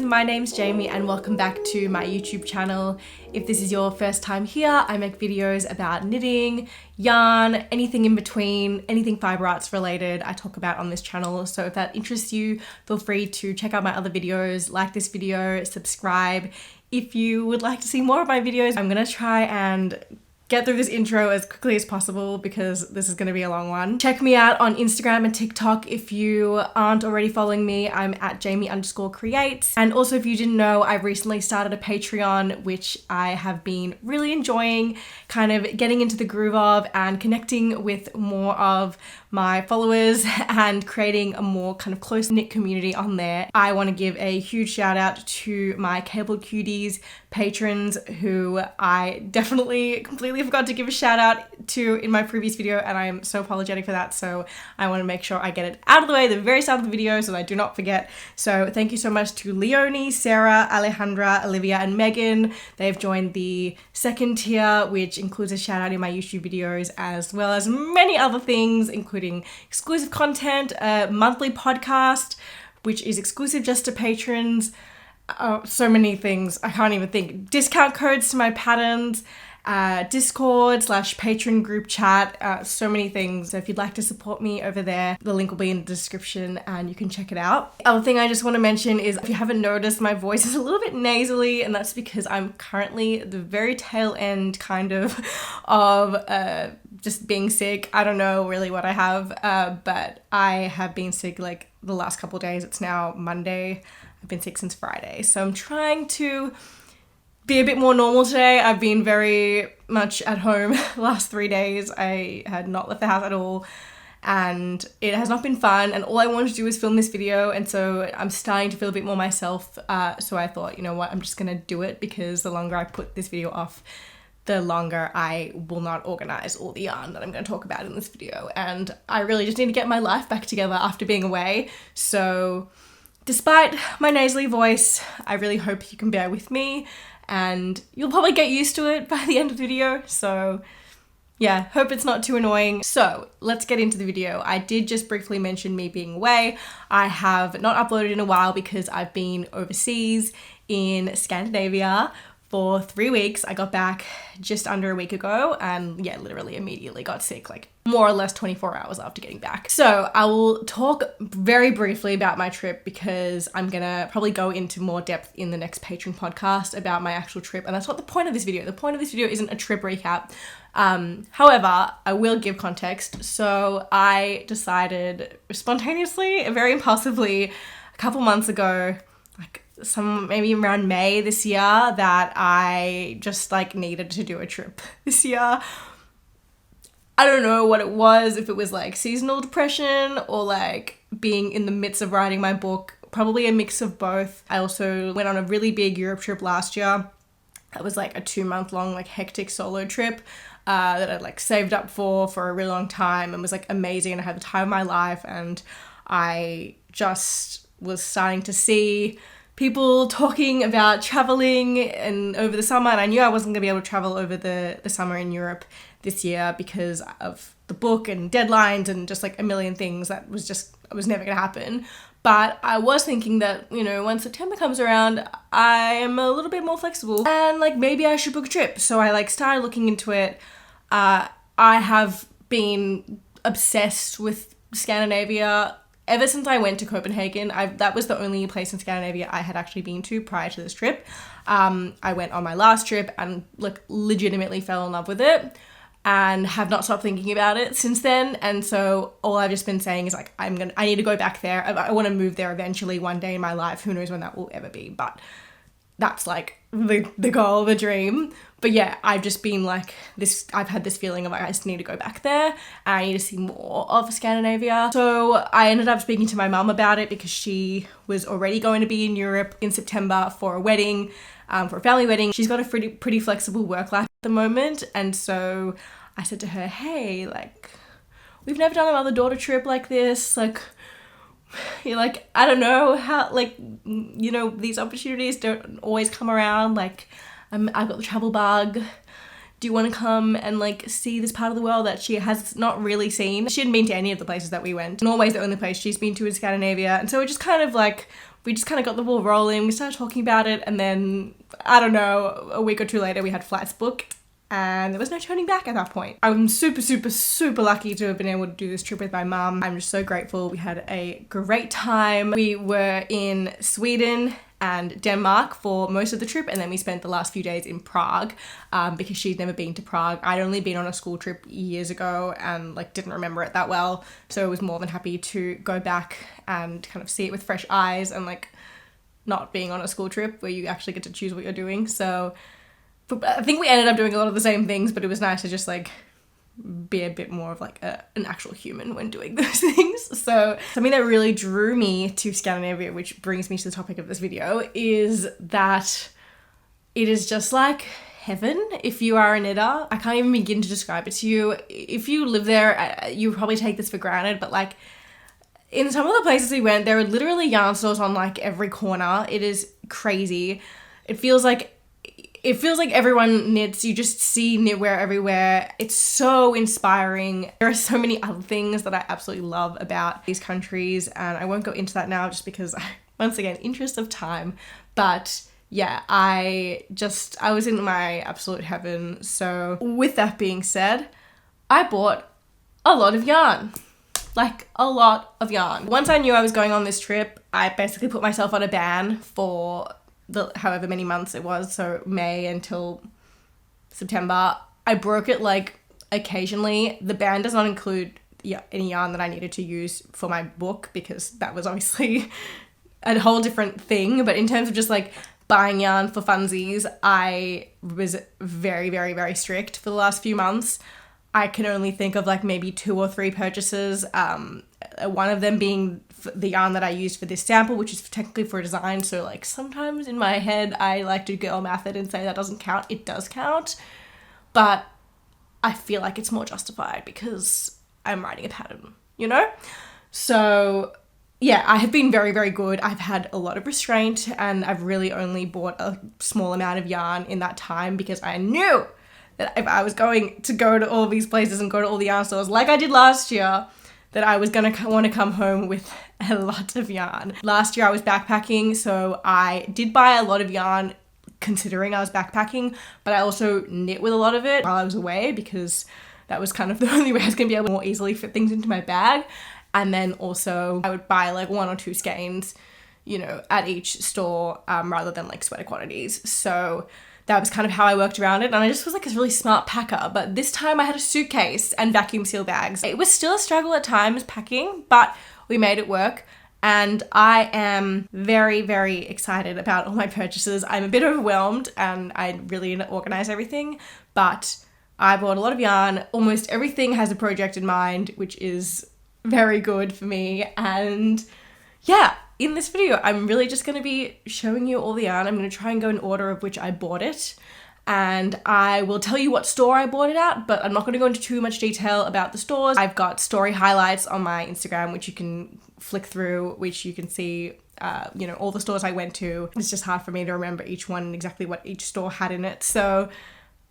my name's Jamie and welcome back to my YouTube channel. If this is your first time here, I make videos about knitting, yarn, anything in between, anything fiber arts related I talk about on this channel. So if that interests you, feel free to check out my other videos, like this video, subscribe. If you would like to see more of my videos, I'm gonna try and get through this intro as quickly as possible because this is going to be a long one. Check me out on Instagram and TikTok if you aren't already following me. I'm at Jamie_creates. And also if you didn't know, I've recently started a Patreon, which I have been really enjoying, kind of getting into the groove of and connecting with more of my followers and creating a more kind of close-knit community on there. I want to give a huge shout out to my Cable Cuties patrons who I definitely completely forgot to give a shout out to in my previous video, and I am so apologetic for that. So I want to make sure I get it out of the way at the very start of the video so that I do not forget. So thank you so much to Leonie, Sarah, Alejandra, Olivia, and Megan. They've joined the second tier, which includes a shout out in my YouTube videos as well as many other things, including exclusive content, a monthly podcast, which is exclusive just to patrons. So many things I can't even think. Discount codes to my patterns, Discord/patron group chat, so many things. So if you'd like to support me over there, the link will be in the description and you can check it out. Other thing I just want to mention is if you haven't noticed, my voice is a little bit nasally, and that's because I'm currently at the very tail end kind of just being sick. I don't know really what I have, but I have been sick like the last couple of days. It's now Monday. I've been sick since Friday, so I'm trying to be a bit more normal today. I've been very much at home the last 3 days. I had not left the house at all and it has not been fun, and all I wanted to do was film this video, and so I'm starting to feel a bit more myself. So I thought, you know what, I'm just gonna do it because the longer I put this video off, the longer I will not organize all the yarn that I'm going to talk about in this video. And I really just need to get my life back together after being away. So despite my nasally voice, I really hope you can bear with me, and you'll probably get used to it by the end of the video. So yeah, hope it's not too annoying. So let's get into the video. I did just briefly mention me being away. I have not uploaded in a while because I've been overseas in Scandinavia for 3 weeks. I got back just under a week ago and yeah, literally immediately got sick, like more or less 24 hours after getting back. So I will talk very briefly about my trip because I'm gonna probably go into more depth in the next Patreon podcast about my actual trip, and that's not the point of this video. The point of this video isn't a trip recap. However, I will give context. So I decided spontaneously, very impulsively, a couple months ago, like maybe around May this year, that I just like needed to do a trip this year. I don't know what it was, if it was like seasonal depression or like being in the midst of writing my book, probably a mix of both. I also went on a really big Europe trip last year. That was like a 2-month long like hectic solo trip that I'd like saved up for a really long time and was like amazing, and I had the time of my life, and I just was starting to see people talking about traveling and over the summer, and I knew I wasn't gonna be able to travel over the summer in Europe this year because of the book and deadlines and just like a million things that was never gonna happen. But I was thinking that, you know, when September comes around, I am a little bit more flexible and like maybe I should book a trip. So I like started looking into it. I have been obsessed with Scandinavia ever since I went to Copenhagen. That was the only place in Scandinavia I had actually been to prior to this trip. I went on my last trip and like legitimately fell in love with it and have not stopped thinking about it since then. And so all I've just been saying is like, I need to go back there. I want to move there eventually one day in my life. Who knows when that will ever be, but that's like the goal, the dream. But yeah, I've just been like this, I've had this feeling of like, I just need to go back there and I need to see more of Scandinavia. So I ended up speaking to my mum about it because she was already going to be in Europe in September for a wedding, for a family wedding. She's got a pretty flexible work life at the moment. And so I said to her, hey, like, we've never done a mother-daughter trip like this. Like, you're like, I don't know how, like, you know, these opportunities don't always come around. Like, I've got the travel bug. Do you want to come and like see this part of the world that she has not really seen? She hadn't been to any of the places that we went. Norway's the only place she's been to in Scandinavia. And so it just kind of like we just kind of got the ball rolling. We started talking about it, and then, I don't know, a week or two later we had flights booked and there was no turning back at that point. I'm super, super, super lucky to have been able to do this trip with my mum. I'm just so grateful. We had a great time. We were in Sweden and Denmark for most of the trip, and then we spent the last few days in Prague because she'd never been to Prague. I'd only been on a school trip years ago and like didn't remember it that well, so I was more than happy to go back and kind of see it with fresh eyes and like not being on a school trip where you actually get to choose what you're doing. So I think we ended up doing a lot of the same things, but it was nice to just like be a bit more of like an actual human when doing those things. So something that really drew me to Scandinavia, which brings me to the topic of this video, is that it is just like heaven if you are a knitter. I can't even begin to describe it to you. If you live there, you probably take this for granted, but like in some of the places we went, there are literally yarn stores on like every corner. It is crazy. It feels like everyone knits. You just see knitwear everywhere. It's so inspiring. There are so many other things that I absolutely love about these countries, and I won't go into that now just because, once again, interest of time. But yeah, I was in my absolute heaven. So with that being said, I bought a lot of yarn. Like a lot of yarn. Once I knew I was going on this trip, I basically put myself on a ban for the however many months it was, so May until September. I broke it like occasionally. The ban does not include any yarn that I needed to use for my book because that was obviously a whole different thing. But in terms of just like buying yarn for funsies, I was very, very, very strict for the last few months. I can only think of like maybe 2 or 3 purchases. One of them being the yarn that I used for this sample, which is technically for design. So like sometimes in my head, I like to girl math it and say that doesn't count. It does count, but I feel like it's more justified because I'm writing a pattern, you know? So yeah, I have been very, very good. I've had a lot of restraint and I've really only bought a small amount of yarn in that time because I knew that if I was going to go to all these places and go to all the yarn stores like I did last year, that I was gonna want to come home with a lot of yarn. Last year I was backpacking, so I did buy a lot of yarn considering I was backpacking, but I also knit with a lot of it while I was away because that was kind of the only way I was gonna be able to more easily fit things into my bag. And then also I would buy like 1 or 2 skeins, you know, at each store rather than like sweater quantities. So that was kind of how I worked around it, and I just was like a really smart packer. But this time I had a suitcase and vacuum seal bags. It was still a struggle at times packing, but we made it work. And I am very, very excited about all my purchases. I'm a bit overwhelmed and I really need to organize everything, but I bought a lot of yarn. Almost everything has a project in mind, which is very good for me. And yeah, in this video, I'm really just going to be showing you all the yarn. I'm going to try and go in order of which I bought it. And I will tell you what store I bought it at, but I'm not going to go into too much detail about the stores. I've got story highlights on my Instagram, which you can flick through, which you can see, you know, all the stores I went to. It's just hard for me to remember each one and exactly what each store had in it. So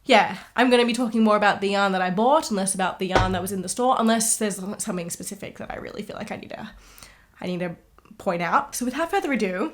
yeah, I'm going to be talking more about the yarn that I bought and less about the yarn that was in the store, unless there's something specific that I really feel like I need to point out. So without further ado,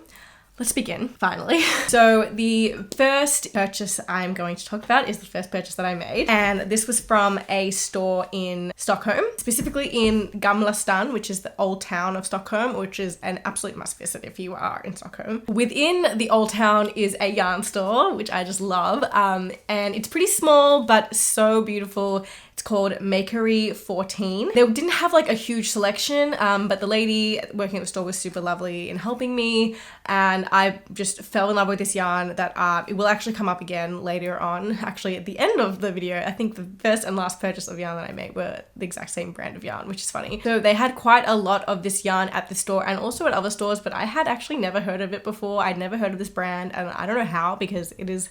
let's begin, finally. So the first purchase I'm going to talk about is the first purchase that I made. And this was from a store in Stockholm, specifically in Gamla, which is the old town of Stockholm, which is an absolute must visit if you are in Stockholm. Within the old town is a yarn store, which I just love. And it's pretty small, but so beautiful. It's called Makery 14. They didn't have like a huge selection, but the lady working at the store was super lovely in helping me, and I just fell in love with this yarn that it will actually come up again later on, actually at the end of the video. I think the first and last purchase of yarn that I made were the exact same brand of yarn, which is funny. So they had quite a lot of this yarn at the store and also at other stores, but I had actually never heard of it before. I'd never heard of this brand, and I don't know how, because it is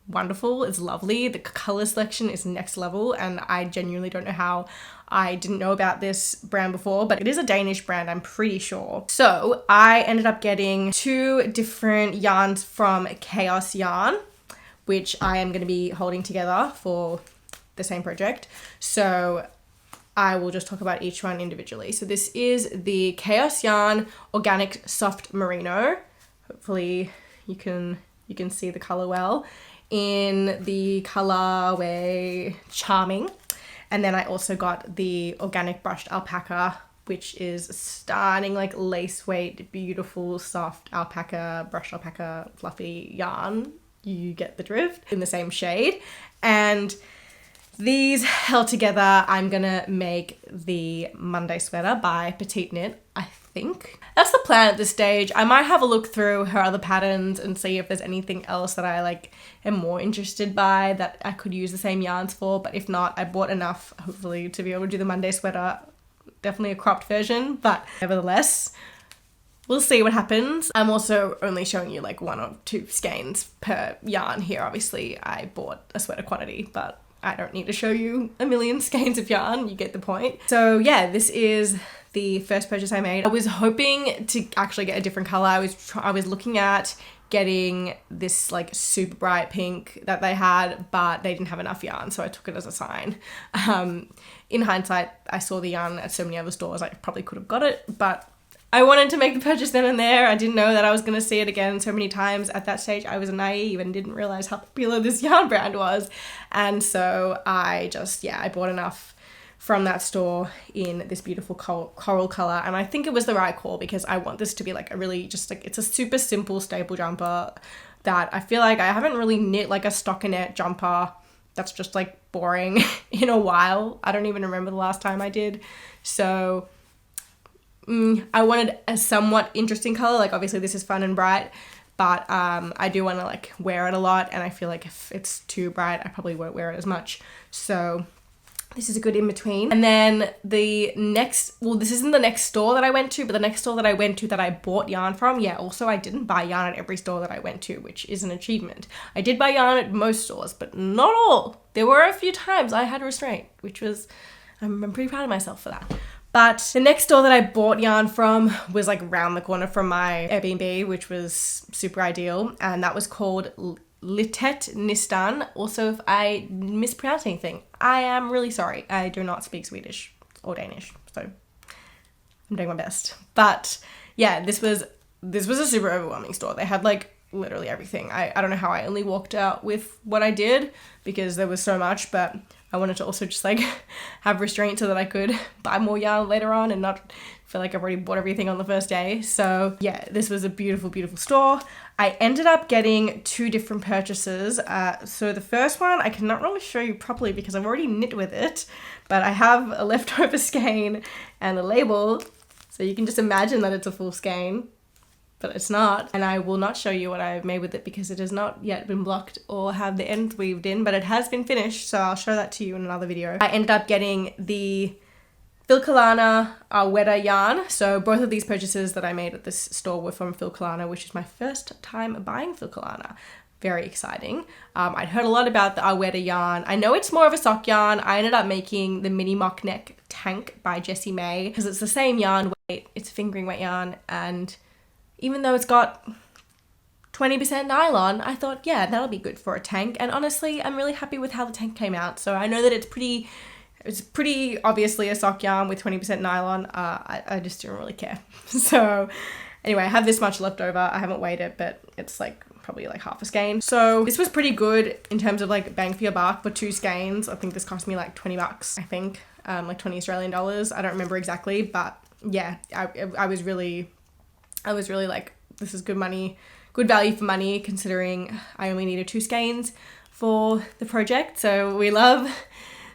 wonderful. It's lovely. The color selection is next level, and I genuinely don't know how I didn't know about this brand before, but it is a Danish brand, I'm pretty sure. So I ended up getting 2 different yarns from KAOS yarn, which I am going to be holding together for the same project. So I will just talk about each one individually. So this is the KAOS yarn Organic Soft Merino. Hopefully you can see the color well, in the colorway Charming. And then I also got the organic brushed Alpaca, which is stunning, like lace weight, beautiful, soft alpaca, brushed alpaca, fluffy yarn. You get the drift, in the same shade. And these held together, I'm gonna make the Monday sweater by Petite Knit, I think. That's the plan at this stage. I might have a look through her other patterns and see if there's anything else that I like am more interested by that I could use the same yarns for, but if not, I bought enough, hopefully, to be able to do the Monday sweater. Definitely a cropped version, but nevertheless, we'll see what happens. I'm also only showing you like 1 or 2 skeins per yarn here. Obviously, I bought a sweater quantity, but I don't need to show you a million skeins of yarn. You get the point. So yeah, this is the first purchase I made. I was hoping to actually get a different color. I was looking at getting this like super bright pink that they had, but they didn't have enough yarn, so I took it as a sign. In hindsight, I saw the yarn at so many other stores, I probably could have got it, but I wanted to make the purchase then and there. I didn't know that I was going to see it again so many times. At that stage, I was naive and didn't realize how popular this yarn brand was. And so I bought enough from that store in this beautiful coral color. And I think it was the right call because I want this to be like a really just like, it's a super simple staple jumper that I feel like I haven't really knit like a stockinette jumper that's just like boring in a while. I don't even remember the last time I did. So I wanted a somewhat interesting color. Like obviously this is fun and bright, but I do want to like wear it a lot, and I feel like if it's too bright I probably won't wear it as much. So this is a good in between. And then this isn't the next store that I went to, but the next store that I went to that I bought yarn from, yeah, also I didn't buy yarn at every store that I went to, which is an achievement. I did buy yarn at most stores, but not all. There were a few times I had restraint, which was, I'm pretty proud of myself for that. But the next store that I bought yarn from was like around the corner from my Airbnb, which was super ideal. And that was called Litet Nistan. Also, if I mispronounce anything, I am really sorry. I do not speak Swedish or Danish, so I'm doing my best. But yeah, this was a super overwhelming store. They had like literally everything. I don't know how I only walked out with what I did because there was so much, but I wanted to also just like have restraint so that I could buy more yarn later on and not feel like I've already bought everything on the first day. So yeah, this was a beautiful, beautiful store. I ended up getting 2 different purchases. So the first one, I cannot really show you properly because I've already knit with it, but I have a leftover skein and a label. So you can just imagine that it's a full skein, but it's not. And I will not show you what I've made with it because it has not yet been blocked or have the ends weaved in, but it has been finished. So I'll show that to you in another video. I ended up getting the Filcolana Arwetta yarn. So both of these purchases that I made at this store were from Filcolana, which is my first time buying Filcolana. Very exciting. I'd heard a lot about the Arwetta yarn. I know it's more of a sock yarn. I ended up making the mini mock neck tank by Jessie May because it's the same yarn weight. It's fingering weight yarn, and even though it's got 20% nylon, I thought, yeah, that'll be good for a tank. And honestly, I'm really happy with how the tank came out. So I know that it's pretty obviously a sock yarn with 20% nylon. I just didn't really care. So anyway, I have this much left over. I haven't weighed it, but it's like probably like half a skein. So this was pretty good in terms of like bang for your buck for 2 skeins. I think this cost me like 20 bucks, I think, like 20 Australian dollars. I don't remember exactly, but yeah, I was really like, this is good money, good value for money considering I only needed 2 skeins for the project. So we love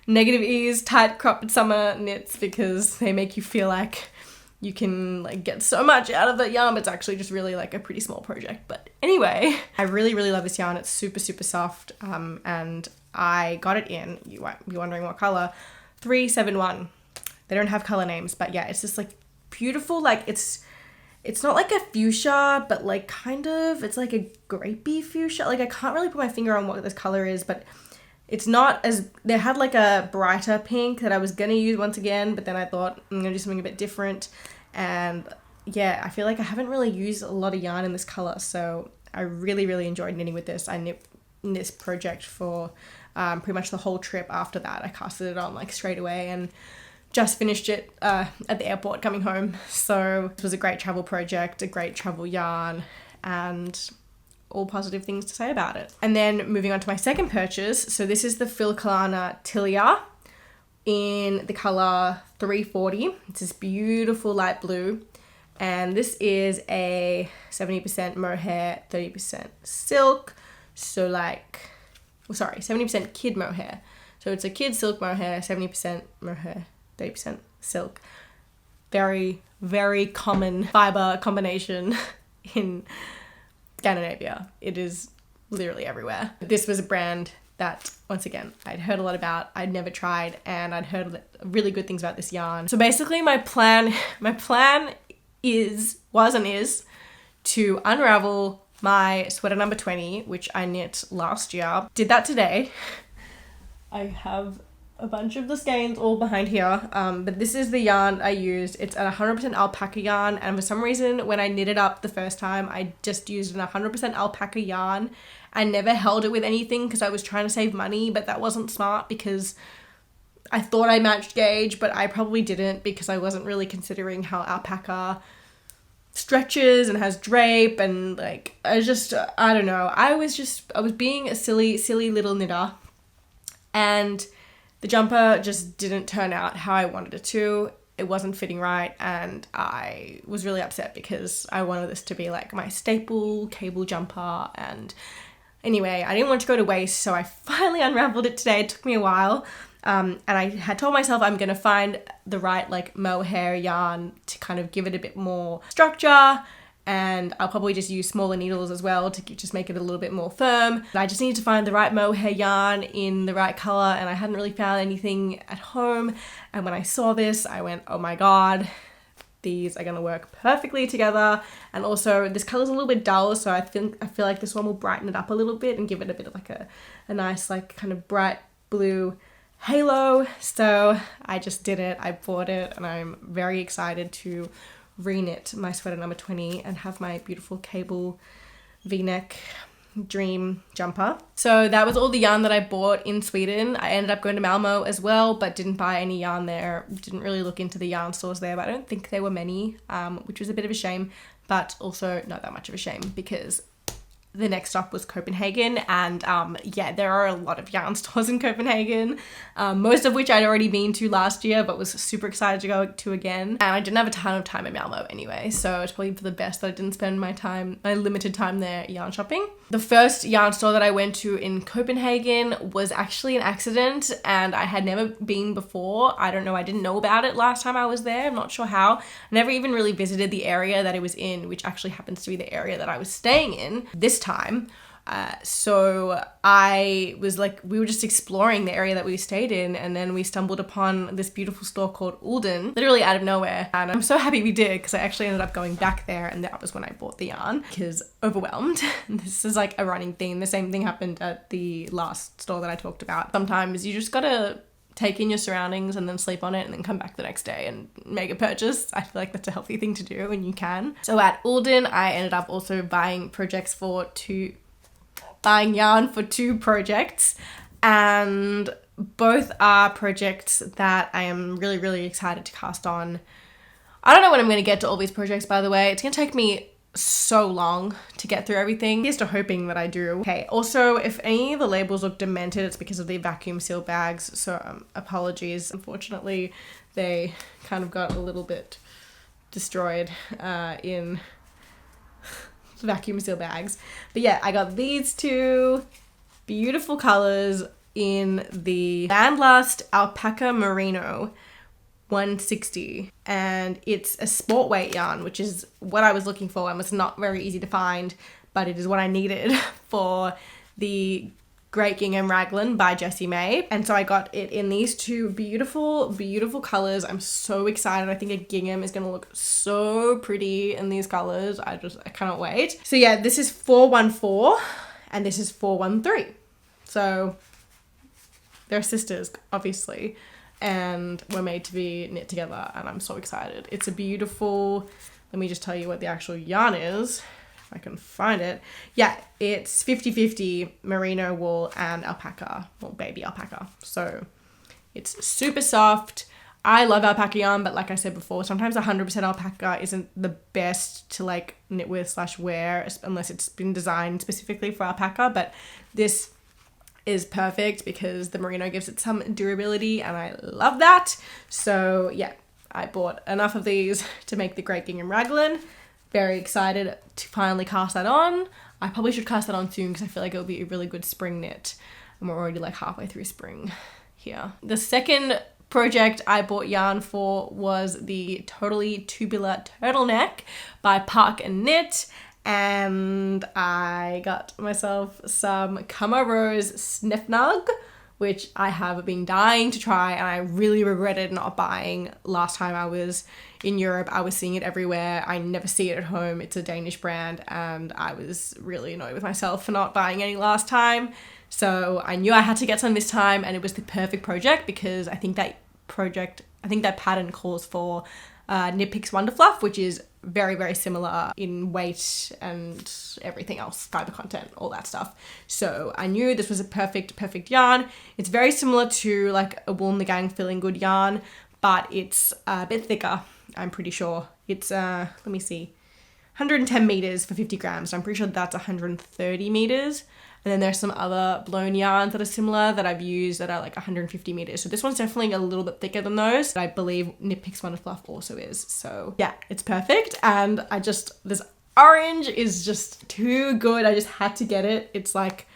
negative ease, tight cropped summer knits because they make you feel like you can like get so much out of the yarn, but it's actually just really like a pretty small project. But anyway, I really, really love this yarn. It's super, super soft. And I got it in, you might be wondering what color, 371. They don't have color names, but yeah, it's just like beautiful. Like it's not like a fuchsia, but like kind of, it's like a grapey fuchsia. Like I can't really put my finger on what this color is, but it's not as, they had like a brighter pink that I was gonna use once again, but then I thought I'm gonna do something a bit different. And yeah, I feel like I haven't really used a lot of yarn in this color, so I really, really enjoyed knitting with this. I knit this project for pretty much the whole trip after that. I casted it on like straight away and just finished it at the airport coming home. So it was a great travel project, a great travel yarn, and all positive things to say about it. And then moving on to my second purchase. So this is the Filcolana Tilia in the color 340. It's this beautiful light blue. And this is a 70% mohair, 30% silk. So like, well, sorry, 70% kid mohair. So it's a kid silk mohair, 70% mohair, 30% silk. Very, very common fiber combination in Scandinavia. It is literally everywhere. This was a brand that, once again, I'd heard a lot about, I'd never tried, and I'd heard really good things about this yarn. So basically my plan was and is to unravel my sweater number 20, which I knit last year. Did that today. I have a bunch of the skeins all behind here, but this is the yarn I used. It's a 100% alpaca yarn, and for some reason when I knit it up the first time, I just used an 100% alpaca yarn. I never held it with anything because I was trying to save money, but that wasn't smart because I thought I matched gauge, but I probably didn't because I wasn't really considering how alpaca stretches and has drape, and like, I don't know. I was being a silly little knitter, and the jumper just didn't turn out how I wanted it to. It wasn't fitting right, and I was really upset because I wanted this to be like my staple cable jumper. And anyway, I didn't want to go to waste, so I finally unraveled it today. It took me a while, and I had told myself I'm gonna find the right like mohair yarn to kind of give it a bit more structure, and I'll probably just use smaller needles as well to just make it a little bit more firm. I just needed to find the right mohair yarn in the right color, and I hadn't really found anything at home. And when I saw this, I went, oh my god, these are gonna work perfectly together. And also this color's a little bit dull, so I feel like this one will brighten it up a little bit and give it a bit of like a nice like kind of bright blue halo. So I just did it, I bought it, and I'm very excited to re-knit my sweater number 20 and have my beautiful cable v-neck dream jumper. So that was all the yarn that I bought in Sweden. I ended up going to Malmo as well, but didn't buy any yarn there. Didn't really look into the yarn stores there, but I don't think there were many, which was a bit of a shame, but also not that much of a shame because the next stop was Copenhagen, and yeah, there are a lot of yarn stores in Copenhagen, most of which I'd already been to last year but was super excited to go to again. And I didn't have a ton of time in Malmo anyway, so it's probably for the best that I didn't spend my limited time there yarn shopping. The first yarn store that I went to in Copenhagen was actually an accident, and I had never been before. I don't know, I didn't know about it last time I was there. I'm not sure how. I never even really visited the area that it was in, which actually happens to be the area that I was staying in this time. So I was like, we were just exploring the area that we stayed in, and then we stumbled upon this beautiful store called Ulden, literally out of nowhere. And I'm so happy we did, because I actually ended up going back there, and that was when I bought the yarn, because overwhelmed. This is like a running theme. The same thing happened at the last store that I talked about. Sometimes you just gotta take in your surroundings and then sleep on it and then come back the next day and make a purchase. I feel like that's a healthy thing to do, and you can. So at Ulden, I ended up also buying yarn for two projects, and both are projects that I am really, really excited to cast on. I don't know when I'm going to get to all these projects, by the way. It's going to take me so long to get through everything. Here's to hoping that I do. Okay, also, if any of the labels look demented, it's because of the vacuum seal bags, so apologies. Unfortunately, they kind of got a little bit destroyed in vacuum seal bags. But yeah, I got these two beautiful colors in the Landlust Alpaca Merino 160, and it's a sport weight yarn, which is what I was looking for and was not very easy to find, but it is what I needed for the Great Gingham Raglan by Jessie May. And so I got it in these two beautiful, beautiful colors. I'm so excited. I think a gingham is going to look so pretty in these colors. I cannot wait. So yeah, this is 414 and this is 413. So they're sisters, obviously, and were made to be knit together, and I'm so excited. It's a beautiful, let me just tell you what the actual yarn is. I can find it. Yeah, it's 50-50 merino wool and alpaca, well, baby alpaca. So it's super soft. I love alpaca yarn, but like I said before, sometimes 100% alpaca isn't the best to like knit with / wear unless it's been designed specifically for alpaca. But this is perfect because the merino gives it some durability and I love that. So yeah, I bought enough of these to make the Great Gingham Raglan. Very excited to finally cast that on. I probably should cast that on soon because I feel like it'll be a really good spring knit. And we're already like halfway through spring here. The second project I bought yarn for was the Totally Tubular Turtleneck by Park and Knit. And I got myself some CaMaRose Snefnug, which I have been dying to try, and I really regretted not buying last time I was in Europe. I was seeing it everywhere. I never see it at home. It's a Danish brand, and I was really annoyed with myself for not buying any last time. So I knew I had to get some this time, and it was the perfect project because I think that pattern calls for Knit Picks Wonder Fluff, which is very, very similar in weight and everything else, fiber content, all that stuff. So I knew this was a perfect yarn. It's very similar to like a Wool and the Gang Feeling Good yarn, but it's a bit thicker, I'm pretty sure. It's, let me see, 110 meters for 50 grams. I'm pretty sure that's 130 meters. And then there's some other blown yarns that are similar that I've used that are like 150 meters. So this one's definitely a little bit thicker than those. I believe Knit Picks Wonder Fluff also is. So yeah, it's perfect. And this orange is just too good. I just had to get it. It's like,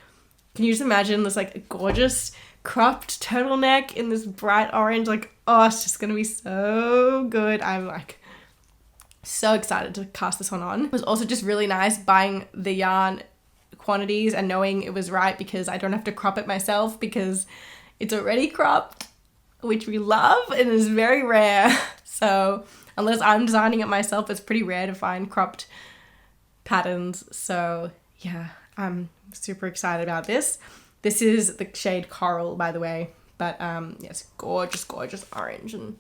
can you just imagine this like gorgeous cropped turtleneck in this bright orange? Like, oh, it's just gonna be so good. I'm like so excited to cast this one on. It was also just really nice buying the yarn quantities and knowing it was right because I don't have to crop it myself because it's already cropped, which we love and is very rare. So unless I'm designing it myself, it's pretty rare to find cropped patterns. So yeah, I'm super excited about this. This is the shade Coral, by the way, but yes, gorgeous orange, and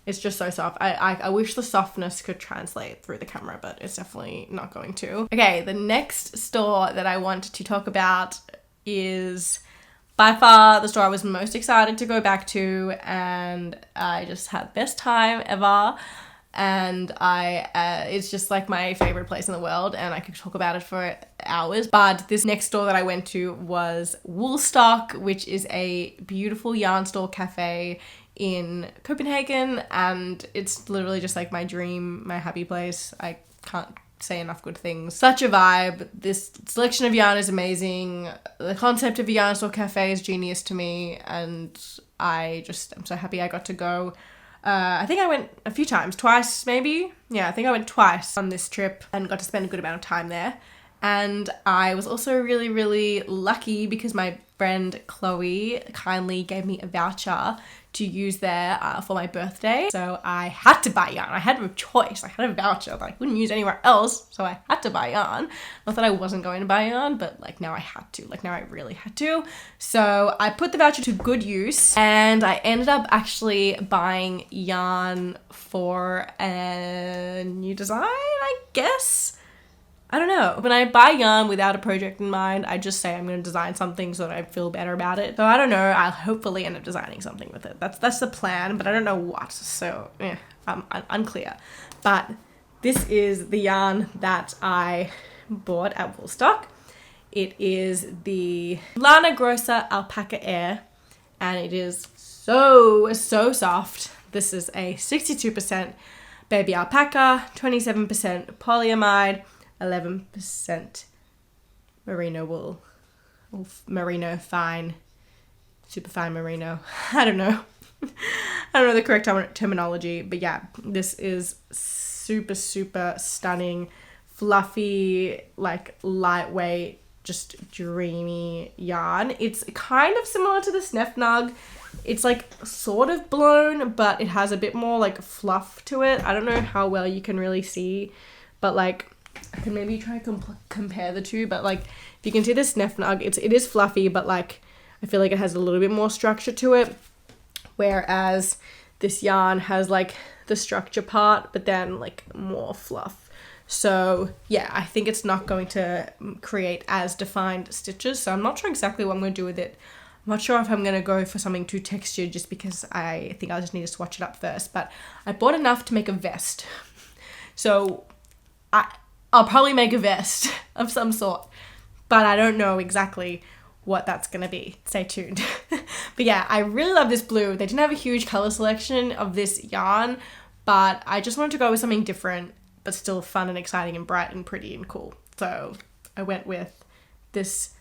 it's just so soft. I wish the softness could translate through the camera, but it's definitely not going to. Okay, the next store that I want to talk about is by far the store I was most excited to go back to, and I just had the best time ever. And it's just like my favorite place in the world, and I could talk about it for hours. But this next store that I went to was Woolstock, which is a beautiful yarn store cafe in Copenhagen, and it's literally just like my dream, my happy place. I can't say enough good things. Such a vibe. This selection of yarn is amazing. The concept of a yarn store cafe is genius to me, and I'm so happy I got to go. I think I went a few times, twice maybe. Yeah, I think I went twice on this trip and got to spend a good amount of time there. And I was also really, really lucky because my friend Chloe kindly gave me a voucher to use there for my birthday. So I had to buy yarn. I had no choice. I had a voucher that I couldn't use anywhere else. So I had to buy yarn. Not that I wasn't going to buy yarn, but like now I had to. Like now I really had to. So I put the voucher to good use, and I ended up actually buying yarn for a new design, I guess. I don't know. When I buy yarn without a project in mind, I just say I'm going to design something so that I feel better about it. So I don't know. I'll hopefully end up designing something with it. That's the plan, but I don't know what. So yeah, I'm unclear. But this is the yarn that I bought at Woolstock. It is the Lana Grossa Alpaca Air, and it is so soft. This is a 62% baby alpaca, 27% polyamide, 11% merino wool, or merino fine, super fine merino. I don't know. I don't know the correct terminology, but yeah, this is super stunning, fluffy, like lightweight, just dreamy yarn. It's kind of similar to the Snefnug. It's like sort of blown, but it has a bit more like fluff to it. I don't know how well you can really see, but like I can maybe try compare the two, but like if you can see the Snefnug, it is fluffy, but like I feel like it has a little bit more structure to it, whereas this yarn has like the structure part, but then like more fluff. So yeah, I think it's not going to create as defined stitches, so I'm not sure exactly what I'm going to do with it not sure if I'm going to go for something too textured just because I think I just need to swatch it up first. But I bought enough to make a vest. So I'll probably make a vest of some sort. But I don't know exactly what that's going to be. Stay tuned. But yeah, I really love this blue. They didn't have a huge color selection of this yarn, but I just wanted to go with something different, but still fun and exciting and bright and pretty and cool. So I went with this,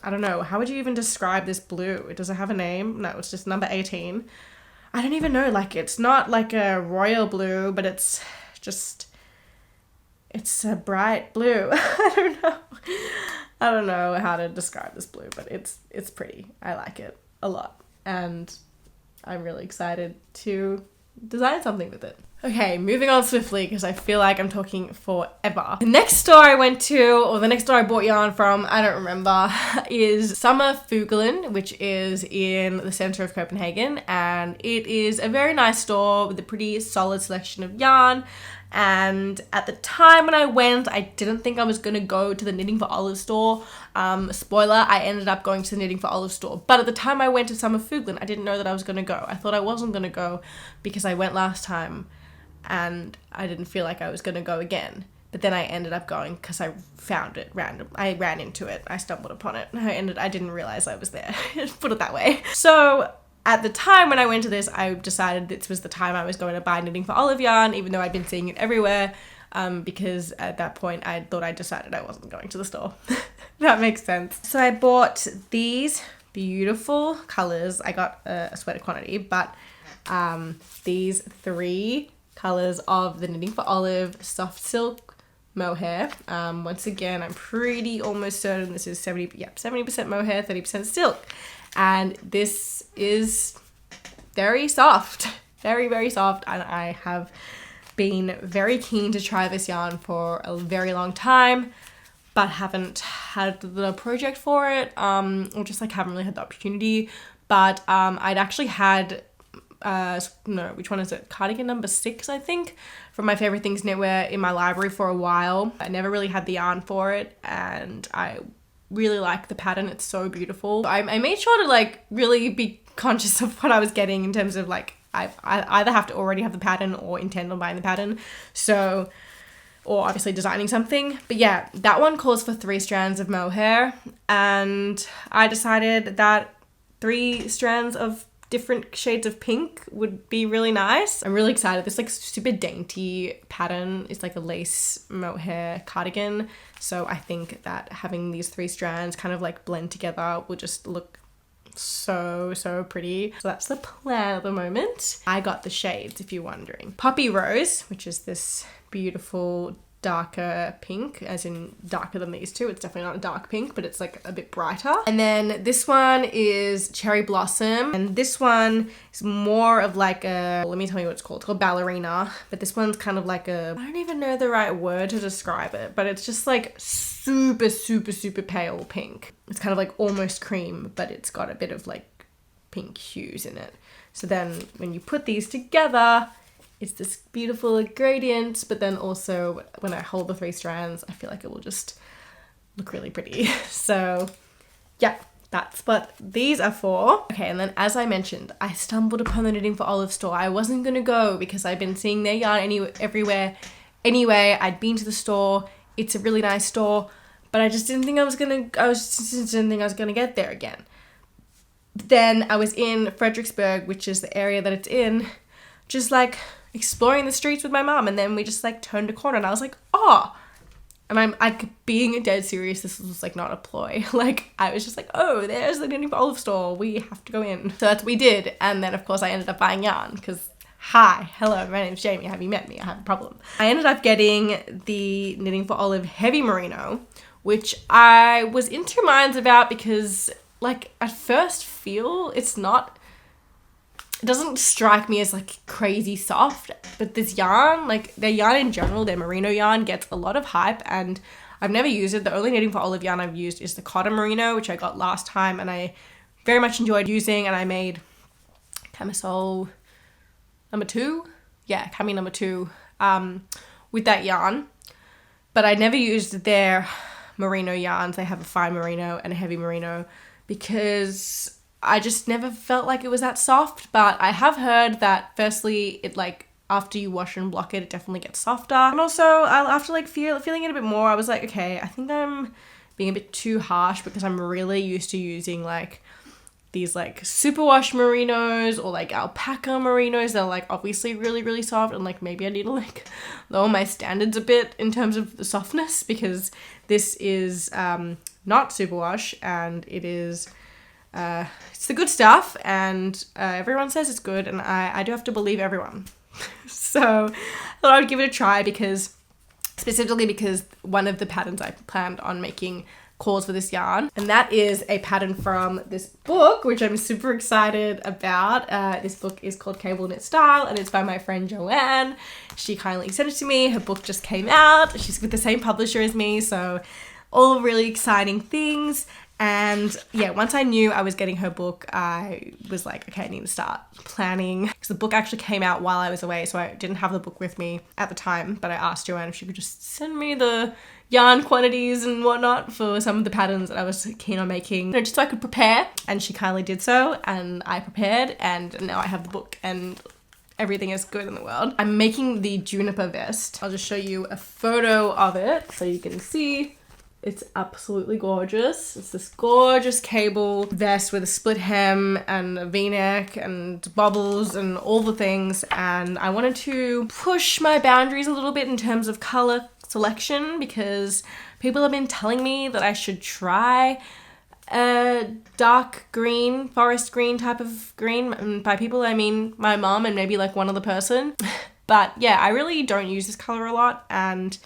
I don't know, how would you even describe this blue? Does it have a name? No, it's just number 18. I don't even know, like, it's not like a royal blue, but it's just, it's a bright blue. I don't know how to describe this blue, but it's pretty. I like it a lot, and I'm really excited to design something with it. Okay, moving on swiftly because I feel like I'm talking forever. The next store I went to, or the next store I bought yarn from, I don't remember, is Summer Fuglen, which is in the center of Copenhagen, and it is a very nice store with a pretty solid selection of yarn. And at the time when I went, I didn't think I was going to go to the Knitting for Olive store. Spoiler, I ended up going to the Knitting for Olive store. But at the time I went to Summer Fuglen, I didn't know that I was going to go. I thought I wasn't going to go because I went last time and I didn't feel like I was going to go again. But then I ended up going because I found it random. I ran into it. I stumbled upon it. I didn't realize I was there. Put it that way. So at the time when I went to this, I decided this was the time I was going to buy Knitting for Olive yarn, even though I'd been seeing it everywhere, because at that point I thought I decided I wasn't going to the store. That makes sense. So I bought these beautiful colors. I got a sweater quantity, but these 3 colors of the Knitting for Olive soft silk mohair. Once again, I'm pretty almost certain this is 70% mohair, 30% silk. And this is very soft, very, very soft. And I have been very keen to try this yarn for a very long time, but haven't had the project for it, or just like haven't really had the opportunity. But I'd actually had, no, which one is it? Cardigan number 6, I think, from My Favorite Things Knitwear in my library for a while. I never really had the yarn for it, and I really like the pattern. It's so beautiful. I made sure to like really be conscious of what I was getting in terms of like I either have to already have the pattern or intend on buying the pattern, so, or obviously designing something. But yeah, that one calls for 3 strands of mohair, and I decided that 3 strands of different shades of pink would be really nice. I'm really excited. This like super dainty pattern is like a lace mohair cardigan, so I think that having these 3 strands kind of like blend together will just look so pretty. So that's the plan at the moment. I got the shades, if you're wondering. Poppy Rose, which is this beautiful darker pink, as in darker than these two. It's definitely not a dark pink, but it's like a bit brighter. And then this one is Cherry Blossom, and this one is more of like a, let me tell you what it's called. It's called Ballerina, but this one's kind of like a, I don't even know the right word to describe it, but it's just like super pale pink. It's kind of like almost cream, but it's got a bit of like pink hues in it. So then when you put these together, it's this beautiful gradient, but then also when I hold the 3 strands, I feel like it will just look really pretty. So yeah, that's what these are for. Okay, and then as I mentioned, I stumbled upon the Knitting for Olive store. I wasn't gonna go because I've been seeing their yarn everywhere. Anyway, I'd been to the store. It's a really nice store, but I just didn't think I was gonna get there again. Then I was in Frederiksberg, which is the area that it's in, just like exploring the streets with my mom, and then we just like turned a corner and I was like, oh, and I'm like being dead serious, this was like not a ploy, like I was just like, oh, there's the Knitting for Olive store, we have to go in. So that's what we did, and then of course I ended up buying yarn because hello, my name's Jamie, have you met me? I have a problem. I ended up getting the Knitting for Olive Heavy Merino, which I was in 2 minds about because like at first feel it doesn't strike me as like crazy soft, but this yarn, like their yarn in general, their merino yarn gets a lot of hype, and I've never used it. The only Knitting for Olive yarn I've used is the cotton merino, which I got last time, and I very much enjoyed using, and I made camisole number 2. Yeah, cami number 2 with that yarn, but I never used their merino yarns. They have a fine merino and a heavy merino because I just never felt like it was that soft, but I have heard that firstly, it like, after you wash and block it, it definitely gets softer. And also, after like feeling it a bit more, I was like, okay, I think I'm being a bit too harsh because I'm really used to using like these like superwash merinos or like alpaca merinos that are like obviously really, really soft, and like maybe I need to like lower my standards a bit in terms of the softness, because this is not superwash, and it is it's the good stuff, and everyone says it's good, and I do have to believe everyone. So I thought I would give it a try, specifically because one of the patterns I planned on making calls for this yarn, and that is a pattern from this book, which I'm super excited about. This book is called Cable Knit Style, and it's by my friend Joanne. She kindly sent it to me. Her book just came out. She's with the same publisher as me, so all really exciting things. And yeah, once I knew I was getting her book, I was like, okay, I need to start planning, because the book actually came out while I was away, so I didn't have the book with me at the time, but I asked Joanne if she could just send me the yarn quantities and whatnot for some of the patterns that I was keen on making, just so I could prepare, and she kindly did so, and I prepared, and now I have the book, and everything is good in the world. I'm making the juniper vest. I'll just show you a photo of it so you can see. It's absolutely gorgeous. It's this gorgeous cable vest with a split hem and a v-neck and bubbles and all the things. And I wanted to push my boundaries a little bit in terms of color selection, because people have been telling me that I should try a dark green, forest green type of green. And by people, I mean my mom and maybe like one other person. But yeah, I really don't use this color a lot, and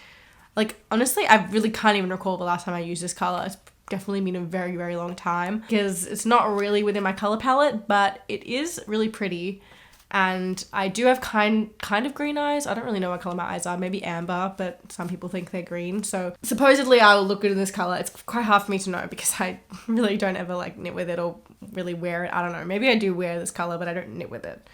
like, honestly, I really can't even recall the last time I used this color. It's definitely been a very, very long time, because it's not really within my color palette, but it is really pretty. And I do have kind of green eyes. I don't really know what color my eyes are. Maybe amber, but some people think they're green. So supposedly I will look good in this color. It's quite hard for me to know, because I really don't ever like knit with it or really wear it. I don't know. Maybe I do wear this color, but I don't knit with it.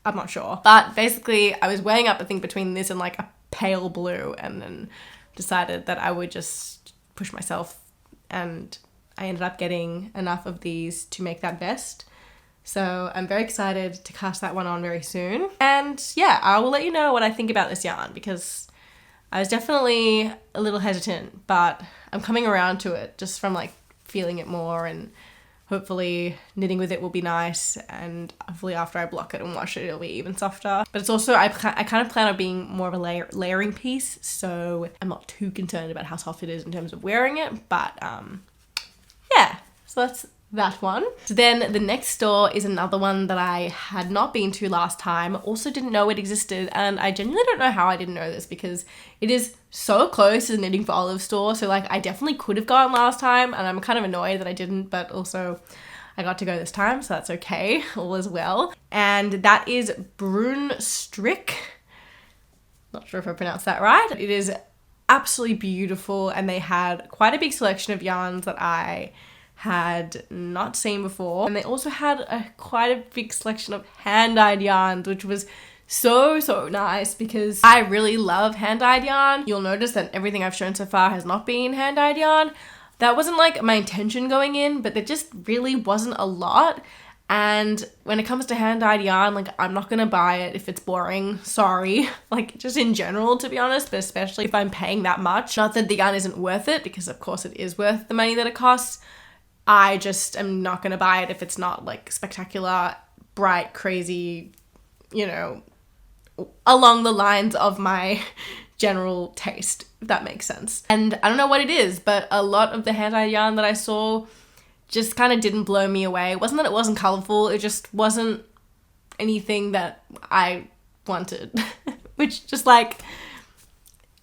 I'm not sure. But basically, I was weighing up, I think, between this and like a pale blue, and then decided that I would just push myself, and I ended up getting enough of these to make that vest. So I'm very excited to cast that one on very soon. And yeah, I will let you know what I think about this yarn, because I was definitely a little hesitant, but I'm coming around to it just from like feeling it more, and hopefully knitting with it will be nice, and hopefully after I block it and wash it, it'll be even softer. But it's also, I kind of plan on being more of a layering piece, so I'm not too concerned about how soft it is in terms of wearing it. But yeah, so that's that one. So then the next store is another one that I had not been to last time, also didn't know it existed, and I genuinely don't know how I didn't know this, because it is so close to the Knitting for Olive store, so like I definitely could have gone last time, and I'm kind of annoyed that I didn't, but also I got to go this time, so that's okay, all is well. And that is Brune Strick. Not sure if I pronounced that right. It is absolutely beautiful, and they had quite a big selection of yarns that I had not seen before, and they also had quite a big selection of hand-dyed yarns, which was so nice, because I really love hand-dyed yarn. You'll notice that everything I've shown so far has not been hand-dyed yarn. That wasn't like my intention going in, but there just really wasn't a lot. And when it comes to hand-dyed yarn, like, I'm not gonna buy it if it's boring, sorry. Like, just in general, to be honest, but especially if I'm paying that much. Not that the yarn isn't worth it, because of course it is worth the money that it costs. I just am not going to buy it if it's not like spectacular, bright, crazy, you know, along the lines of my general taste, if that makes sense. And I don't know what it is, but a lot of the hand-dyed yarn that I saw just kind of didn't blow me away. It wasn't that it wasn't colourful, it just wasn't anything that I wanted, which just like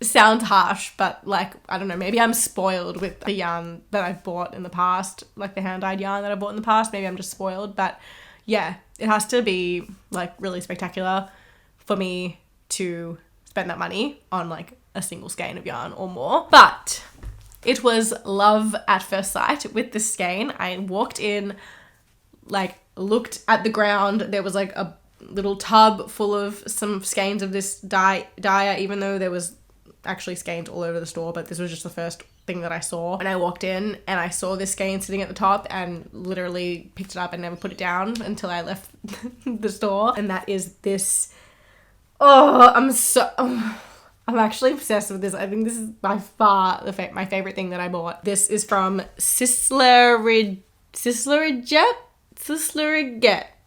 sounds harsh, but like, I don't know, maybe I'm spoiled with the yarn that I've bought in the past, like the hand-dyed yarn that I bought in the past. Maybe I'm just spoiled, but yeah, it has to be like really spectacular for me to spend that money on like a single skein of yarn or more. But it was love at first sight with this skein. I walked in, like looked at the ground, there was like a little tub full of some skeins of this dye, even though there was actually skeins all over the store, but this was just the first thing that I saw. And I walked in and I saw this skein sitting at the top and literally picked it up and never put it down until I left the store. And that is this. Oh, I'm actually obsessed with this. I think this is by far my favorite thing that I bought. This is from Sysleriget.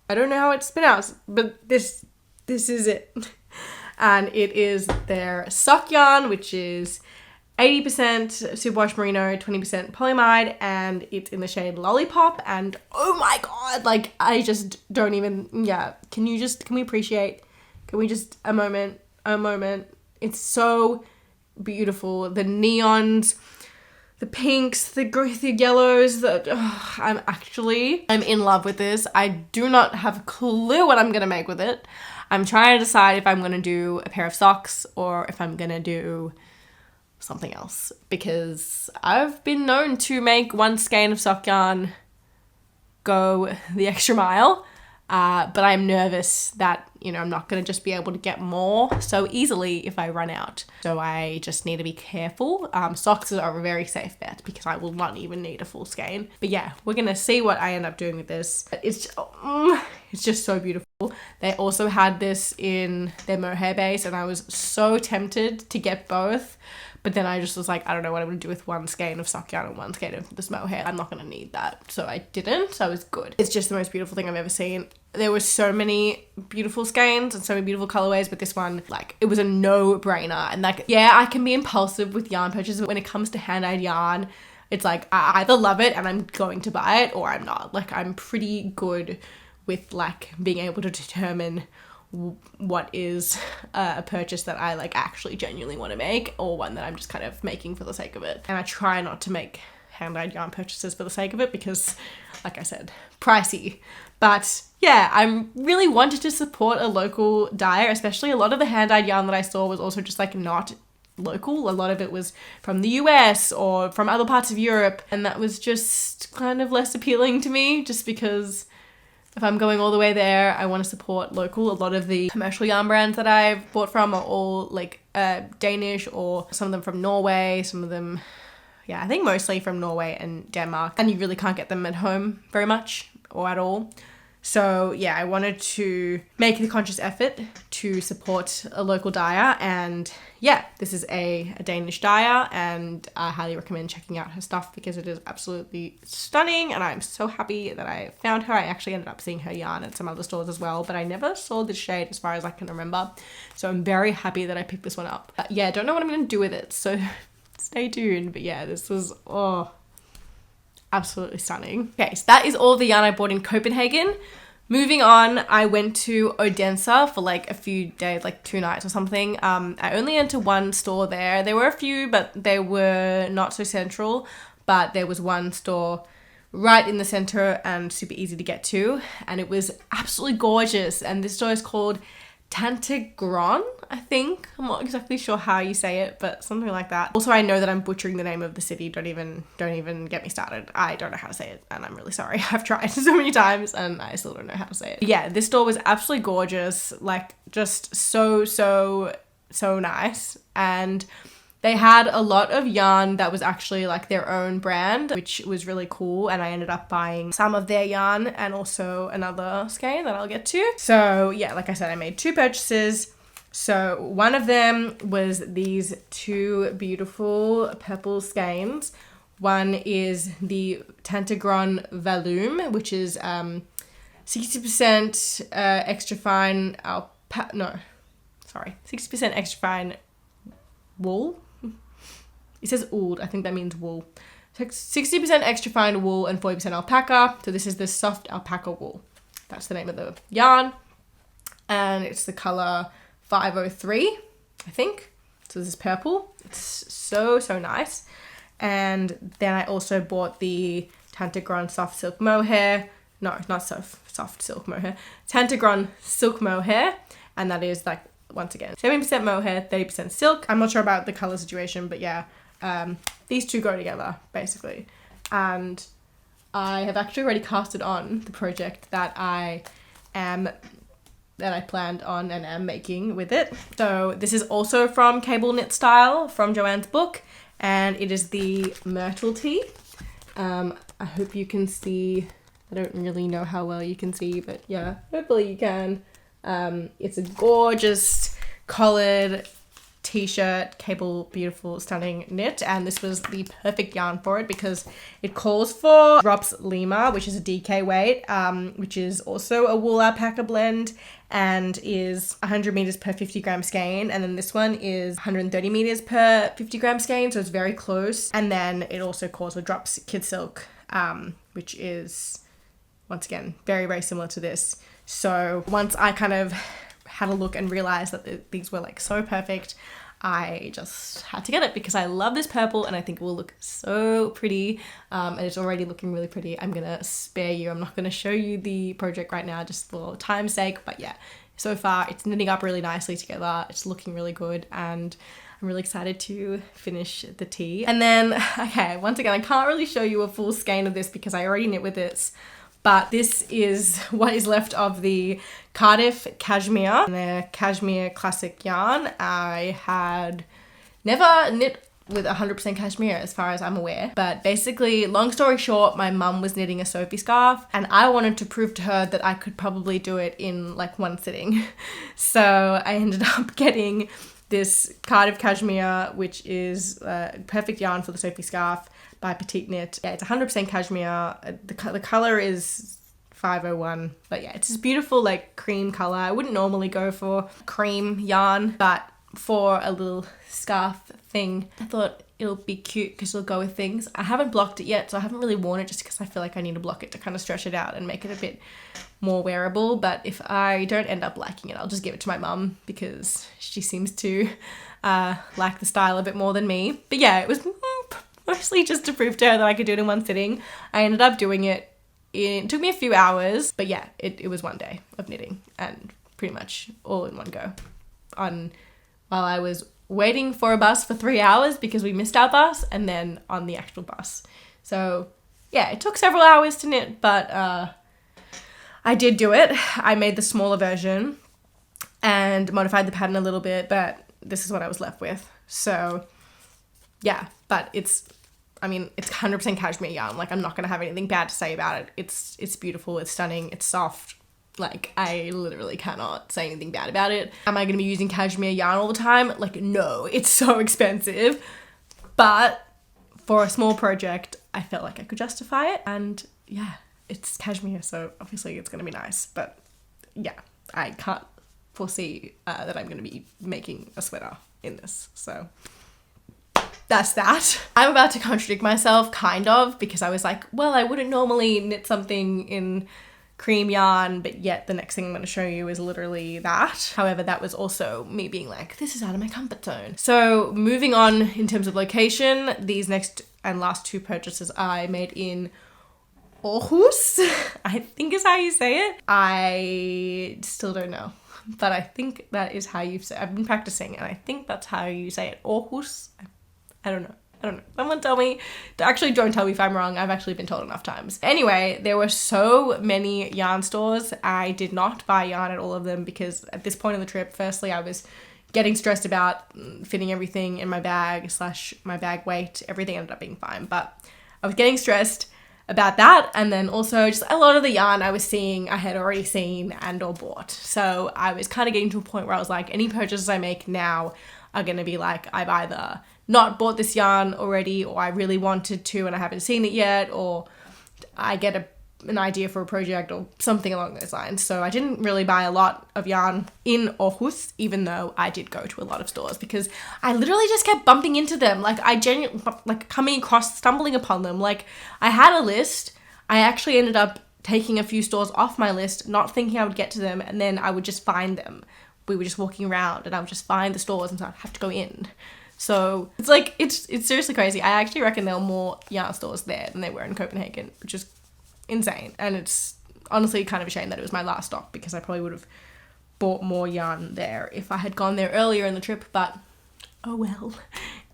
I don't know how it's pronounced, but this is it. And it is their sock yarn, which is 80% superwash merino, 20% polyamide, and it's in the shade Lollipop. And oh my god, like I just don't even, yeah. Can we just a moment. It's so beautiful. The neons, the pinks, the yellows, I'm in love with this. I do not have a clue what I'm gonna make with it. I'm trying to decide if I'm gonna do a pair of socks or if I'm gonna do something else, because I've been known to make one skein of sock yarn go the extra mile. But I'm nervous that, you know, I'm not going to just be able to get more so easily if I run out. So I just need to be careful. Socks are a very safe bet because I will not even need a full skein. But yeah, we're going to see what I end up doing with this. It's just so beautiful. They also had this in their mohair base and I was so tempted to get both. But then I just was like, I don't know what I'm going to do with one skein of sock yarn and one skein of this mohair. I'm not going to need that. So I didn't. So it was good. It's just the most beautiful thing I've ever seen. There were so many beautiful skeins and so many beautiful colorways, but this one, like, it was a no-brainer. And like, yeah, I can be impulsive with yarn purchases, but when it comes to hand-dyed yarn, it's like, I either love it and I'm going to buy it or I'm not. Like, I'm pretty good with like being able to determine what is a purchase that I like actually genuinely want to make or one that I'm just kind of making for the sake of it. And I try not to make hand-dyed yarn purchases for the sake of it because, like I said, pricey. But yeah, I'm really wanted to support a local dyer, especially a lot of the hand-dyed yarn that I saw was also just like not local. A lot of it was from the US or from other parts of Europe, and that was just kind of less appealing to me just because if I'm going all the way there, I want to support local. A lot of the commercial yarn brands that I've bought from are all like Danish, or some of them from Norway, some of them, yeah, I think mostly from Norway and Denmark. And you really can't get them at home very much or at all. So yeah, I wanted to make the conscious effort to support a local dyer, and yeah, this is a Danish dyer, and I highly recommend checking out her stuff because it is absolutely stunning, and I'm so happy that I found her. I actually ended up seeing her yarn at some other stores as well, but I never saw this shade as far as I can remember, so I'm very happy that I picked this one up. Yeah, don't know what I'm going to do with it, so stay tuned. But yeah, this was, absolutely stunning. Okay, so that is all the yarn I bought in Copenhagen. Moving on, I went to Odense for like a few days, like 2 nights or something. I only went to one store there. There were a few, but they were not so central. But there was one store right in the center and super easy to get to. And it was absolutely gorgeous. And this store is called Tante Gron, I think. I'm not exactly sure how you say it, but something like that. Also, I know that I'm butchering the name of the city. Don't even get me started. I don't know how to say it, and I'm really sorry. I've tried so many times and I still don't know how to say it. But yeah, this store was absolutely gorgeous. Like, just so nice. And they had a lot of yarn that was actually like their own brand, which was really cool. And I ended up buying some of their yarn and also another skein that I'll get to. So yeah, like I said, I made 2 purchases. So one of them was these 2 beautiful purple skeins. One is the Tante Gron Valume, which is 60% extra fine 60% extra fine wool. It says old, I think that means wool. 60% extra fine wool and 40% alpaca. So this is the soft alpaca wool. That's the name of the yarn. And it's the color 503, I think. So this is purple. It's so nice. And then I also bought the Tante Gron soft silk mohair. No, not soft silk mohair. Tante Gron silk mohair. And that is like, once again, 70% mohair, 30% silk. I'm not sure about the color situation, but yeah, these 2 go together basically. And I have actually already casted on the project that I am that I planned on and am making with it. So this is also from Cable Knit Style from Joanne's book, and it is the Myrtle Tee. I hope you can see. I don't really know how well you can see, but yeah, hopefully you can. It's a gorgeous collared t-shirt, cable, beautiful, stunning knit, and this was the perfect yarn for it because it calls for Drops Lima, which is a DK weight, which is also a wool alpaca blend and is 100 meters per 50 gram skein, and then this one is 130 meters per 50 gram skein, so it's very close. And then it also calls for Drops Kid Silk, which is once again very, very similar to this. So once I kind of had a look and realized that these were like so perfect, I just had to get it because I love this purple and I think it will look so pretty, and it's already looking really pretty. I'm gonna spare you, I'm not gonna show you the project right now just for time's sake, but yeah, so far it's knitting up really nicely together, it's looking really good, and I'm really excited to finish the tee. And then, okay, once again, I can't really show you a full skein of this because I already knit with this, but this is what is left of the Cardiff Cashmere, the Cashmere classic yarn. I had never knit with 100% cashmere as far as I'm aware, but basically, long story short, my mum was knitting a Sophie scarf and I wanted to prove to her that I could probably do it in like one sitting. So I ended up getting this Cardiff Cashmere, which is perfect yarn for the Sophie scarf by Petite Knit. Yeah, it's 100% cashmere. The color is 501, but yeah, it's this beautiful like cream color. I wouldn't normally go for cream yarn, but for a little scarf thing, I thought it'll be cute because it'll go with things. I haven't blocked it yet, so I haven't really worn it just because I feel like I need to block it to kind of stretch it out and make it a bit more wearable. But if I don't end up liking it, I'll just give it to my mum because she seems to like the style a bit more than me. But yeah, it was mostly just to prove to her that I could do it in one sitting. I ended up doing it. It took me a few hours, but yeah, it was one day of knitting and pretty much all in one go. While I was waiting for a bus for 3 hours because we missed our bus, and then on the actual bus. So yeah, it took several hours to knit, but I did do it. I made the smaller version and modified the pattern a little bit, but this is what I was left with. So yeah, but it's 100% cashmere yarn. Like, I'm not gonna have anything bad to say about it. It's beautiful, it's stunning, it's soft. Like, I literally cannot say anything bad about it. Am I gonna be using cashmere yarn all the time? Like, no, it's so expensive. But for a small project, I felt like I could justify it. And yeah, it's cashmere, so obviously it's gonna be nice. But yeah, I can't foresee that I'm gonna be making a sweater in this, so that's that. I'm about to contradict myself, kind of, because I was like, well, I wouldn't normally knit something in cream yarn, but yet the next thing I'm going to show you is literally that. However, that was also me being like, this is out of my comfort zone. So moving on in terms of location, these next and last two purchases I made in Aarhus, I think is how you say it. I still don't know, but I think that is how you say it. I've been practicing and I think that's how you say it. Aarhus. I don't know. Someone tell me. Actually, don't tell me if I'm wrong. I've actually been told enough times. Anyway, there were so many yarn stores. I did not buy yarn at all of them because at this point in the trip, firstly, I was getting stressed about fitting everything in my bag / my bag weight. Everything ended up being fine, but I was getting stressed about that. And then also just a lot of the yarn I was seeing, I had already seen and or bought. So I was kind of getting to a point where I was like, any purchases I make now are going to be like, I've either not bought this yarn already, or I really wanted to and I haven't seen it yet, or I get an idea for a project or something along those lines. So I didn't really buy a lot of yarn in Aarhus, even though I did go to a lot of stores because I literally just kept bumping into them. Like, I genuinely, like, stumbling upon them. Like, I had a list. I actually ended up taking a few stores off my list, not thinking I would get to them, and then I would just find them. We were just walking around and I would just find the stores and so I'd have to go in. So it's like, it's seriously crazy. I actually reckon there were more yarn stores there than there were in Copenhagen, which is insane. And it's honestly kind of a shame that it was my last stop because I probably would have bought more yarn there if I had gone there earlier in the trip, but oh well,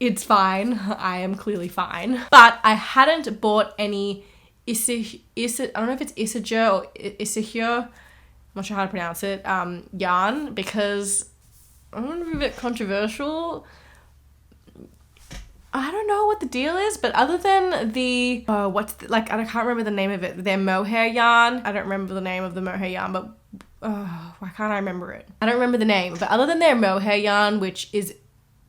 it's fine. I am clearly fine. But I hadn't bought any I don't know if it's Isager or Isager not sure how to pronounce it, yarn, because I'm going to be a bit controversial. I don't know what the deal is, but other than the, I can't remember the name of it, their Mohair yarn. I don't remember the name of the Mohair yarn, but why can't I remember it? I don't remember the name, but other than their Mohair yarn, which is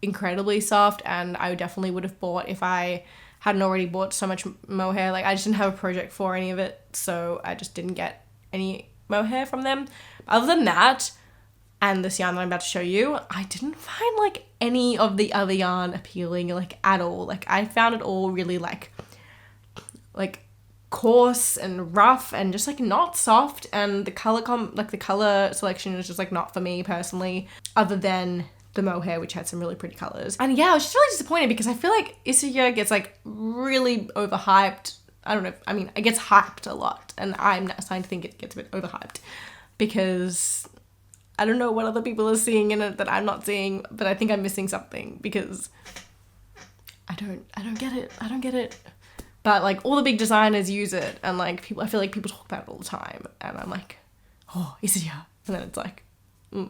incredibly soft, and I definitely would have bought if I hadn't already bought so much Mohair. Like, I just didn't have a project for any of it, so I just didn't get any Mohair from them. Other than that, and this yarn that I'm about to show you, I didn't find like any of the other yarn appealing, like, at all. Like, I found it all really like coarse and rough and just like not soft, and the color selection is just like not for me personally, other than the Mohair, which had some really pretty colors. And yeah, I was just really disappointed because I feel like Isager gets like really overhyped. I don't know, I mean, it gets hyped a lot, and I'm now starting to think it gets a bit overhyped because I don't know what other people are seeing in it that I'm not seeing, but I think I'm missing something because I don't get it. But like, all the big designers use it, and like I feel like people talk about it all the time, and I'm like, oh, Isager, and then it's like, a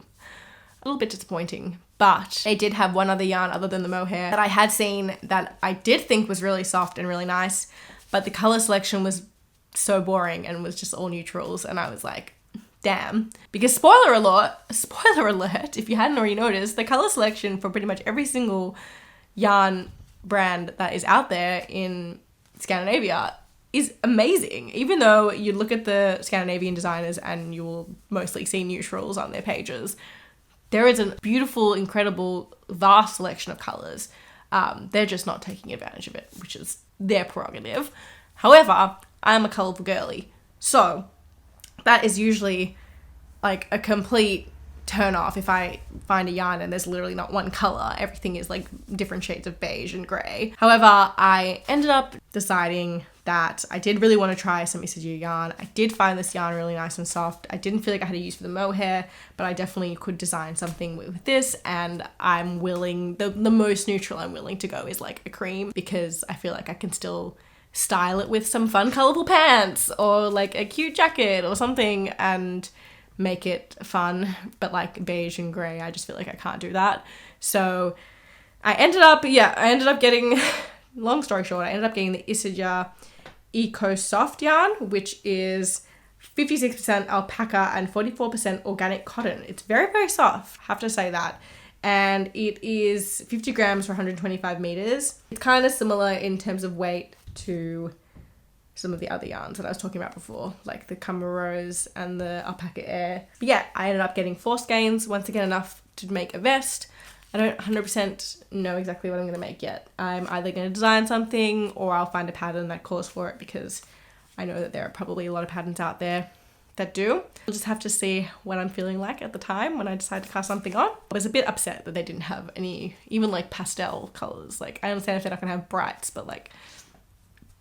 little bit disappointing. But they did have one other yarn other than the Mohair that I had seen that I did think was really soft and really nice, but the color selection was so boring and was just all neutrals, and I was like, damn. Because spoiler alert, if you hadn't already noticed, the color selection for pretty much every single yarn brand that is out there in Scandinavia is amazing. Even though you look at the Scandinavian designers and you will mostly see neutrals on their pages, there is a beautiful, incredible, vast selection of colors. They're just not taking advantage of it, which is their prerogative. However, I'm a colorful girly, so that is usually like a complete turn off if I find a yarn and there's literally not one color. Everything is like different shades of beige and grey. However, I ended up deciding that I did really want to try some Isager yarn. I did find this yarn really nice and soft. I didn't feel like I had a use for the Mohair, but I definitely could design something with this, and I'm willing, the most neutral I'm willing to go is like a cream, because I feel like I can still style it with some fun colourful pants or like a cute jacket or something and make it fun. But like beige and grey, I just feel like I can't do that. So I ended up getting, long story short, I ended up getting the Isager Eco Soft yarn, which is 56% alpaca and 44% organic cotton. It's very, very soft, have to say that. And it is 50 grams for 125 meters. It's kind of similar in terms of weight to some of the other yarns that I was talking about before, like the CaMaRose and the Alpaca Air. But yeah, I ended up getting 4 skeins, once again enough to make a vest. I don't 100% know exactly what I'm going to make yet. I'm either going to design something or I'll find a pattern that calls for it, because I know that there are probably a lot of patterns out there that do. We'll just have to see what I'm feeling like at the time when I decide to cast something on. I was a bit upset that they didn't have any, even like pastel colours. Like, I understand if they're not going to have brights, but like,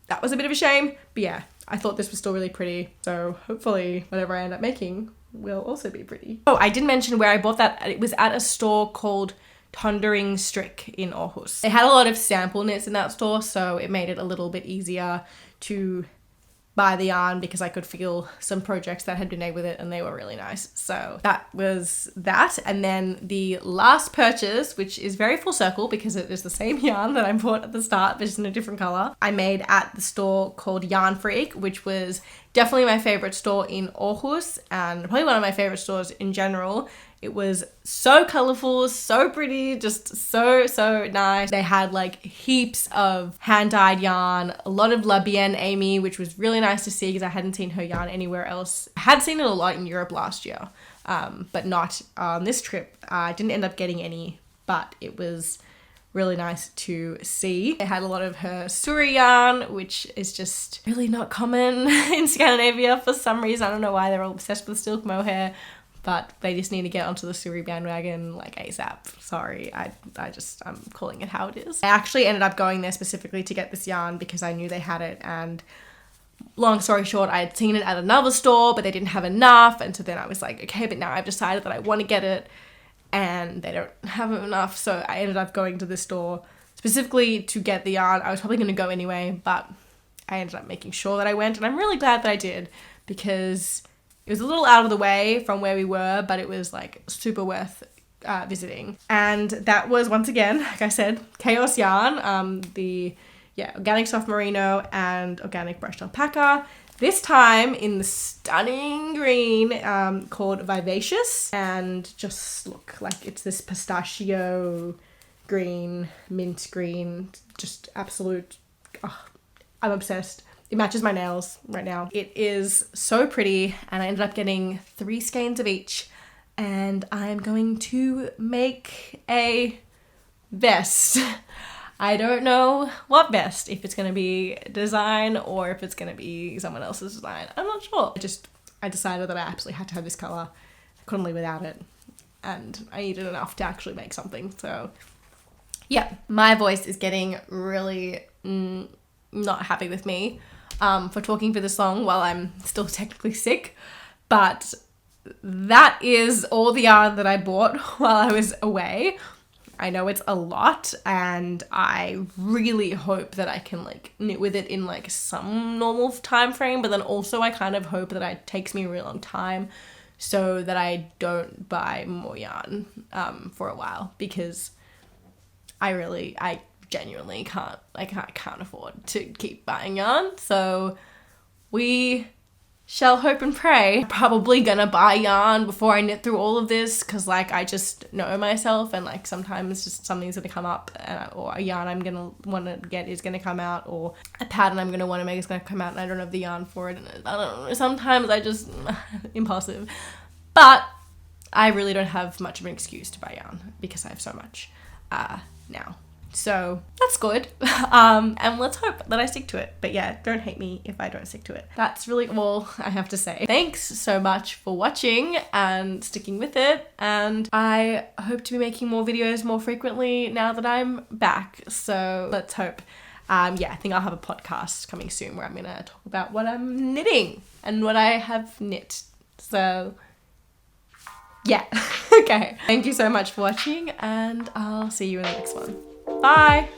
that was a bit of a shame. But yeah, I thought this was still really pretty. So hopefully whatever I end up making will also be pretty. Oh, I didn't mention where I bought that. It was at a store called Tondering Strick in Aarhus. They had a lot of sample knits in that store, so it made it a little bit easier to buy the yarn because I could feel some projects that had been made with it and they were really nice. So that was that. And then the last purchase, which is very full circle because it is the same yarn that I bought at the start, but just in a different color, I made at the store called Yarn Freak, which was definitely my favorite store in Aarhus and probably one of my favorite stores in general. It was so colorful, so pretty, just so nice. They had like heaps of hand-dyed yarn, a lot of La Bien Amy, which was really nice to see because I hadn't seen her yarn anywhere else. I had seen it a lot in Europe last year, but not on this trip. I didn't end up getting any, but it was really nice to see. They had a lot of her Suri yarn, which is just really not common in Scandinavia for some reason. I don't know why they're all obsessed with silk mohair, but they just need to get onto the Suri bandwagon like ASAP. Sorry, I'm calling it how it is. I actually ended up going there specifically to get this yarn because I knew they had it, and long story short, I had seen it at another store, but they didn't have enough, and so then I was like, okay, but now I've decided that I want to get it, and they don't have enough, so I ended up going to this store specifically to get the yarn. I was probably going to go anyway, but I ended up making sure that I went, and I'm really glad that I did, because It was a little out of the way from where we were, but it was like super worth visiting. And that was, once again, like I said, KAOS yarn, the organic soft merino and organic brushed alpaca. This time in the stunning green called Vivacious, and just look like it's this pistachio green, mint green, just absolute, I'm obsessed. It matches my nails right now. It is so pretty, and I ended up getting 3 skeins of each, and I'm going to make a vest. I don't know what vest, if it's going to be design or if it's going to be someone else's design. I'm not sure. I decided that I absolutely had to have this color. I couldn't live without it, and I needed enough to actually make something. So yeah, my voice is getting really not happy with me for talking for this long while I'm still technically sick, but that is all the yarn that I bought while I was away. I know it's a lot, and I really hope that I can like knit with it in like some normal time frame, but then also I kind of hope that it takes me a really long time so that I don't buy more yarn for a while, because I genuinely can't afford to keep buying yarn. So we shall hope and pray. I'm probably gonna buy yarn before I knit through all of this, because like I just know myself, and like sometimes just something's gonna come up, or a yarn I'm gonna want to get is gonna come out, or a pattern I'm gonna want to make is gonna come out and I don't have the yarn for it, and I don't know, sometimes I just impulsive. But I really don't have much of an excuse to buy yarn because I have so much now. So that's good. And let's hope that I stick to it. But yeah, don't hate me if I don't stick to it. That's really all I have to say. Thanks so much for watching and sticking with it. And I hope to be making more videos more frequently now that I'm back. So let's hope. I think I'll have a podcast coming soon where I'm going to talk about what I'm knitting and what I have knit. So yeah. Okay. Thank you so much for watching, and I'll see you in the next one. Bye!